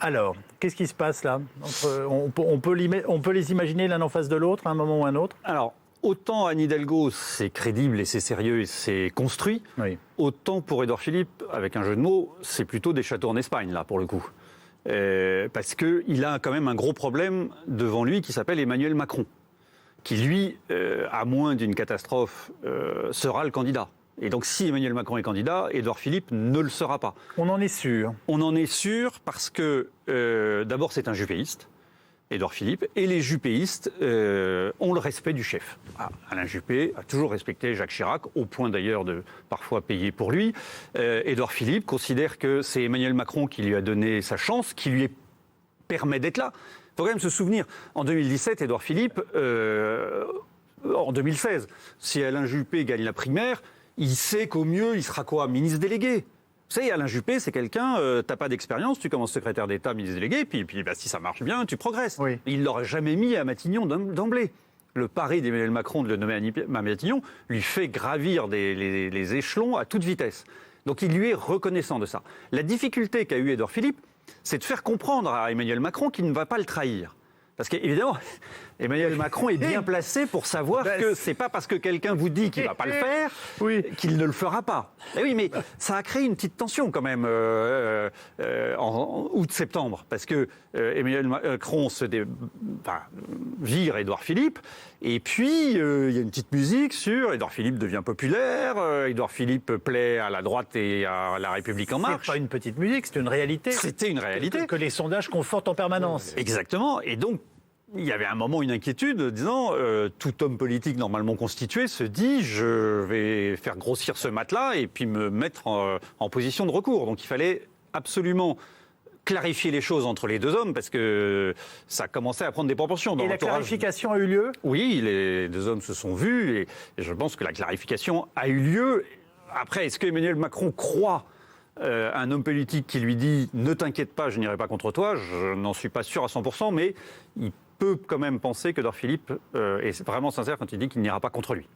Alors, qu'est-ce qui se passe là on peut les imaginer l'un en face de l'autre à un moment ou à un autre? Alors, autant Anne Hidalgo, c'est crédible et c'est sérieux et c'est construit, Oui. autant pour Édouard Philippe, avec un jeu de mots, c'est plutôt des châteaux en Espagne, là, pour le coup. Parce qu'il a quand même un gros problème devant lui qui s'appelle Emmanuel Macron, qui lui, à moins d'une catastrophe, sera le candidat. Et donc, si Emmanuel Macron est candidat, Édouard Philippe ne le sera pas. On en est sûr. On en est sûr parce que, d'abord, c'est un juppéiste, Édouard Philippe, et les juppéistes ont le respect du chef. Alain Juppé a toujours respecté Jacques Chirac, au point d'ailleurs de parfois payer pour lui. Édouard Philippe considère que c'est Emmanuel Macron qui lui a donné sa chance, qui lui permet d'être là. Il faut quand même se souvenir, en 2017, Édouard Philippe, en 2016, si Alain Juppé gagne la primaire, il sait qu'au mieux, il sera quoi? Ministre délégué. Vous savez, Alain Juppé, c'est quelqu'un, t'as pas d'expérience, tu commences secrétaire d'État, ministre délégué, puis si ça marche bien, tu progresses. Oui. Il ne l'aurait jamais mis à Matignon d'emblée. Le pari d'Emmanuel Macron de le nommer à Matignon lui fait gravir les échelons à toute vitesse. Donc il lui est reconnaissant de ça. La difficulté qu'a eu Édouard Philippe, c'est de faire comprendre à Emmanuel Macron qu'il ne va pas le trahir. Parce qu'évidemment, Emmanuel Macron est bien placé pour savoir que c'est pas parce que quelqu'un vous dit qu'il ne va pas le faire qu'il ne le fera pas. Et oui, mais ça a créé une petite tension quand même en août-septembre, parce que Emmanuel Macron vire Édouard Philippe, et puis il y a une petite musique sur Édouard Philippe devient populaire, Édouard Philippe plaît à la droite et à La République En Marche. C'est pas une petite musique, c'est une réalité. C'était une réalité. Que les sondages confortent en permanence. Exactement, et donc il y avait un moment une inquiétude disant tout homme politique normalement constitué se dit je vais faire grossir ce matelas et puis me mettre en position de recours. Donc il fallait absolument clarifier les choses entre les deux hommes parce que ça commençait à prendre des proportions. Et la clarification a eu lieu? Oui, les deux hommes se sont vus et je pense que la clarification a eu lieu. Après, est-ce que Emmanuel Macron croit un homme politique qui lui dit « Ne t'inquiète pas, je n'irai pas contre toi », je n'en suis pas sûr à 100%, mais il peut quand même penser que Édouard Philippe est vraiment sincère quand il dit qu'il n'ira pas contre lui.